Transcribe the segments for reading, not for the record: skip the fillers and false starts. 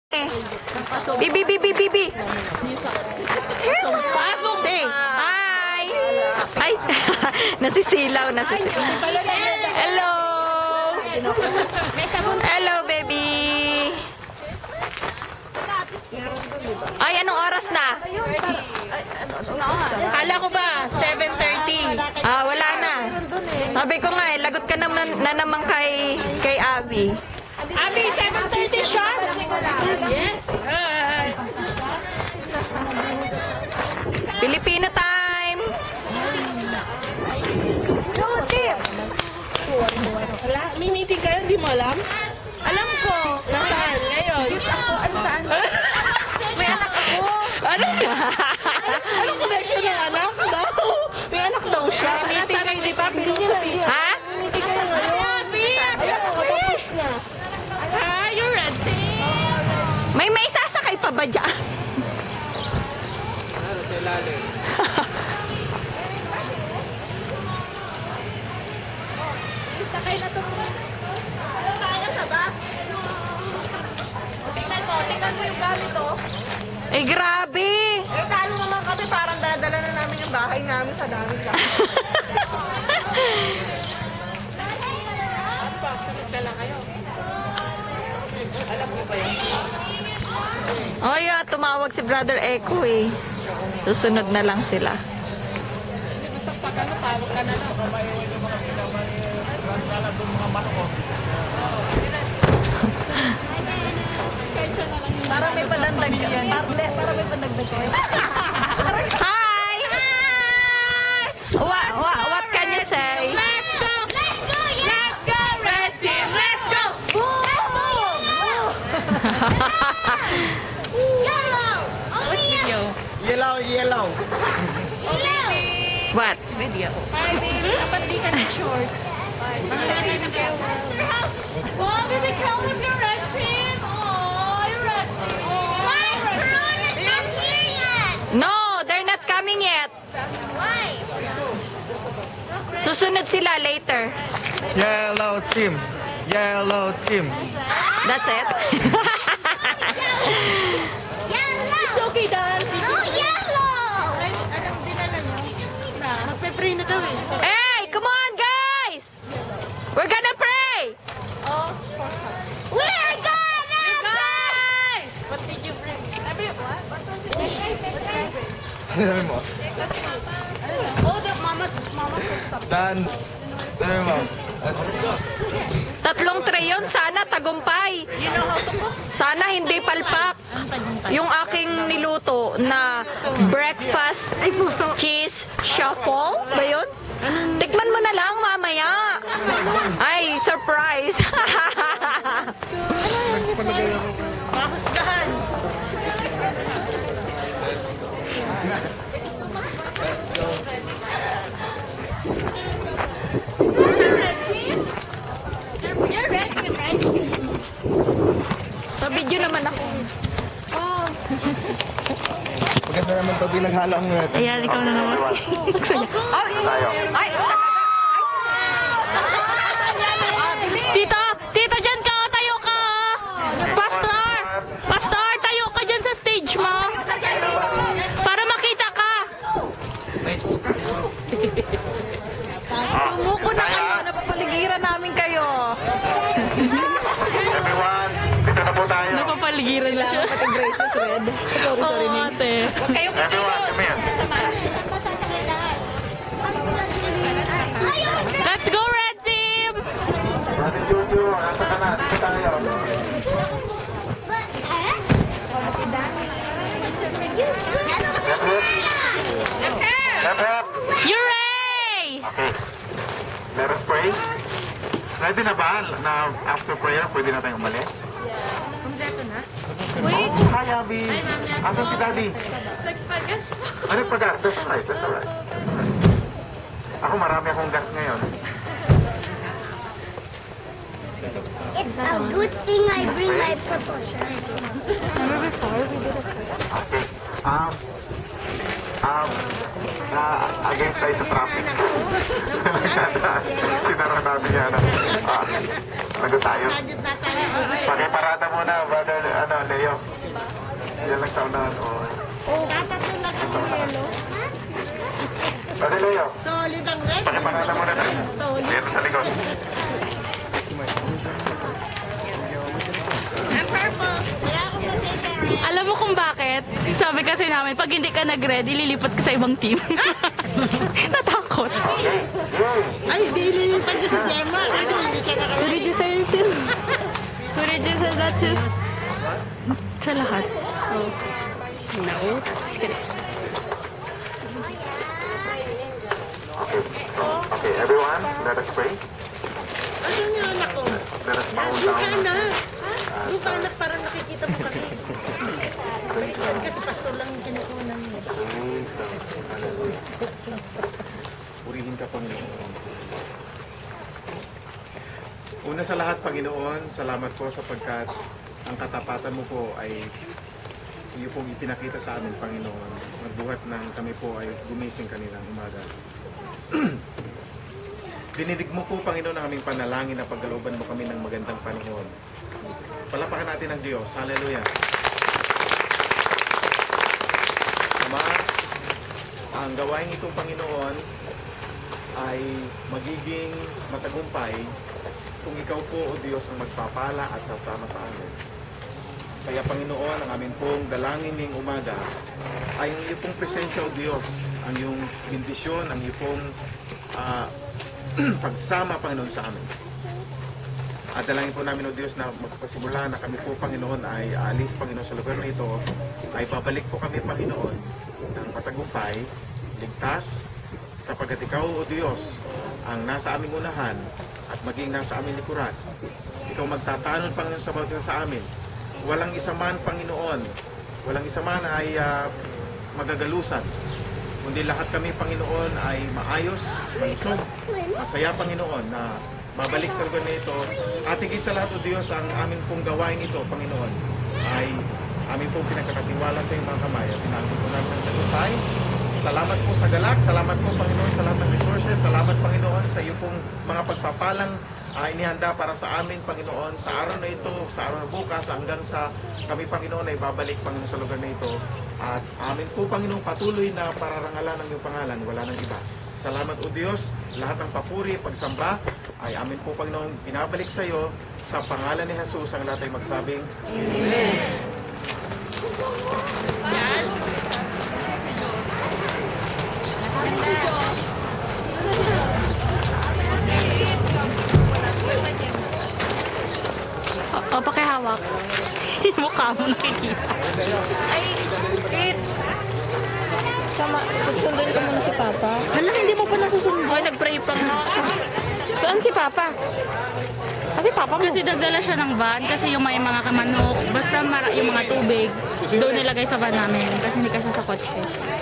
Bibi, bibi, bibi. Pasok. Hey, hi. Ay, nasisilaw, nasisilaw. Hello. Hello, baby. Ay, anong oras na? Kala ko ba, 7:30. Ah, wala na. Sabi ko nga eh, lagot ka naman kay Abby. Abi, 7:30 sharp? Yes. Hi. Filipino time. Wala, may meeting kayo, di mo alam? Alam ko. Nasaan? Ngayon. Yes, ako. Ano saan? May anak ako. Ano? Anong connection ng anak? Daw. May anak daw siya. Meeting kayo, di ba? Pero sa Facebook. Ha? Meeting kayo ngayon. Abi! Tapos na. Hi, you're ready? May sasakay pa ba dyan? Sakay na to. Kaya sa bus? Tingnan mo yung gamit to. Eh, grabe. Eh, talo naman kami, parang daladala na namin yung bahay namin sa dami lang. Oh, yeah, tumawag si Brother Echo eh. Susunod na lang sila. Para may padagdag ka. Para may padagdag kayo. Hi! What can you say? Let's go! Let's go! Let's go! Red team! Let's go! Yellow! Only yellow! Yellow, yellow. Yellow! What? Hi, baby. Dapat di ka na short. Oh, baby, call him your red team! Oh, your red team! Why? Corona's not here yet! No, they're not coming yet. Why? Susunod sila later. Yellow team. Yellow team. That's it. Yellow! Okay, Dan. No, yellow! Anong dinala niyo? Magpe-pray na daw eh. Hey, come on, guys! We're gonna pray! We're gonna pray! What did you bring? What? What was it? Sabi mo. Oh, the mama. Dan. Sabi mo. 3 tray yun, sana tagumpay. Sana hindi palpak. Yung aking niluto na breakfast cheese shuffle, ba yun? Tikman mo na lang mamaya. Ay, surprise. Mahusgahan. You're ready, right? Sa video naman ako. Maganda naman pag pinaghalo ang red. Ayan, ikaw na naman. Ay, Tito! Tito, dyan ka! Tayo ka! Pastor! Pastor, tayo ka dyan sa stage mo! Para makita ka! sumuko na kayo. Napapaligiran namin kayo. Everyone, dito na po tayo. Napapaligiran lang. Pati braces red. Sorry, ate. Everyone, come here. Let's go, Red Team! Ate Juju, nasa ka na? Dito tayo. Hep, hep. Hooray! Okay. Let us pray. Ready na ba na after prayer, pwede na tayong umalis? Wait. Hi, Abby. Asan si Daddy? Nagpagas po. Ano pag-gas? That's alright, that's alright. Ako marami akong gas ngayon. It's a good thing I bring my purple shirt. Okay. Against tayo sa traffic. Sinara natin yan. Lagot tayo. Pakiparada muna, brother, Leo. Yan lang sa unahan. Brother Leo. Solid ang red. Pakiparada muna na. Dito sa likod. I'm purple. Wala akong nasisari. Alam mo kung bakit? Sabi kasi namin, pag hindi ka nag-ready, lilipat ka sa ibang team. Natakot. Ay, di ililipan dyan sa Gemma. Kasi hindi siya So nakalagay. did you say it too? So did you say that too? Sa lahat? Oh. No. Just kidding. Okay, everyone, let us pray. Asan yung anak ko? Let us bow Yung down. anak. Yung anak parang nakikita mo kami. Kasi pastor lang yung kinukunan mo. Praise God. Hallelujah. Purihin ka, Panginoon. Una sa lahat, Panginoon, salamat po sapagkat ang katapatan mo po ay iyo pong ipinakita sa amin, Panginoon. Magbuhat ng kami po ay gumising kanilang umaga. Dinidig mo po, Panginoon, ang aming panalangin na pagkalooban mo kami ng magandang panahon. Palapakan natin ang Diyos. Hallelujah. Ama, ang gawain itong Panginoon ay magiging matagumpay kung ikaw po, O Diyos, ang magpapala at sasama sa amin. Kaya, Panginoon, ang aming pong dalangin ngayong umaga ay ang iyong pong presensya, O Diyos, ang iyong bendisyon, ang iyong pong pagsama, Panginoon, sa amin. At dalangin po namin, O Diyos, na magpasimula na kami po, Panginoon, ay aalis, Panginoon, sa lugar na ito, ay babalik po kami, Panginoon, ng matagumpay, ligtas, sapagkat ikaw, O Diyos, ang nasa aming unahan at maging nasa aming likuran. Ikaw magtatanod, Panginoon, sa bawat isa sa amin. Walang isa man, Panginoon, walang isa man ay magagalusan. Kundi lahat kami, Panginoon, ay maayos, malusog, masaya, Panginoon, na mabalik sa lugar na ito. At higit sa lahat, O Diyos, ang aming pong gawain ito, Panginoon, ay aming pong pinagkakatiwala sa iyong mga kamay at pinagkakatiwala po namin ng tagumpay. Salamat po sa galak, salamat po, Panginoon, sa lahat ng resources, salamat, Panginoon, sa iyong pong mga pagpapalang inihanda para sa amin, Panginoon, sa araw na ito, sa araw na bukas, hanggang sa kami, Panginoon, ay babalik, Panginoon, sa lugar na ito. At amin po, Panginoon, patuloy na pararangalan ng iyong pangalan, wala nang iba. Salamat, O Diyos, lahat ng papuri, pagsamba, ay amin po, Panginoon, pinabalik sa iyo, sa pangalan ni Jesus, ang lahat ay magsabing, Amen. O, pakihawak. Mukha mo nakikita. Ay, Kate. Susundin ko muna si Papa. Hala, hindi mo pa nasusunod. Ay, nag-pray pa nga. Saan si Papa? Kasi Papa mo. Kasi nagdala siya ng van kasi yung may mga kamanok, basta yung mga tubig, doon nilagay sa van namin kasi hindi kasi sa kotse.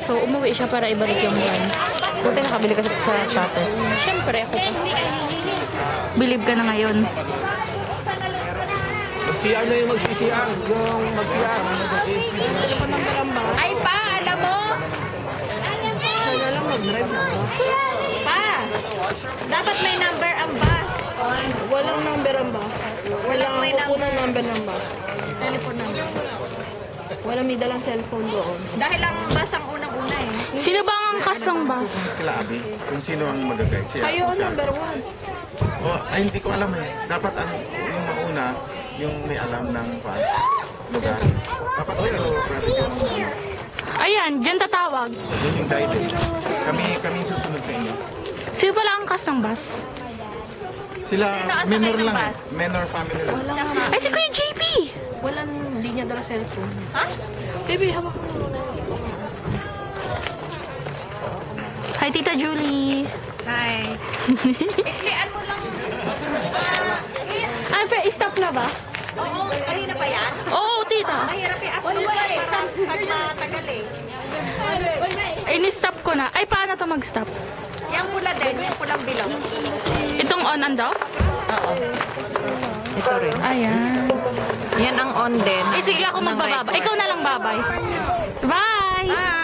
So, umuwi siya para ibalik yung van. Buti nakabili ka sa Shoppers. Siyempre, ako pa. Believe ka na ngayon. Mag-CR na yung mag-CCR. Yung mag-CR. Ay, Pa, alam mo? Pa, dapat may number ang bus. Walang number ang ba? Walang may kukunan number ng ba? Telephone number. Walang may dalang cellphone doon. Dahil ang bus ang unang-una eh. Sino ba ang angkas ng bus? Kila Abi, kung sino ang mag-guide siya. Kayo ang number 1. Oh, ay, hindi ko alam eh. Dapat ang yung mauna, yung may alam ng lugar. Dapat pero brother yung Ayan, dyan tatawag. yun yung guidance. Kami susunod sa inyo. Sino pala ang angkas ng bus? Sila, asakay menor ng lang bus? eh. Menor family lang. Ay, si Kuya JP! Walang, hindi niya dala cellphone. Ha? Baby, hawak mo muna. Hi, Tita Julie. Hi. Iklian mo lang. Ay, stop na ba? Oo, kanina pa yan? Oo, tita. Mahirap yung upload parang pag matagal eh. Ini-stop ko na. Ay, paano to mag-stop? Yung pula din, yung pulang bilog. Itong on and off? Oo. Ito rin. Ayan. Yan ang on din. Eh, sige ako magbababa. Ikaw na lang babay. Bye! Bye!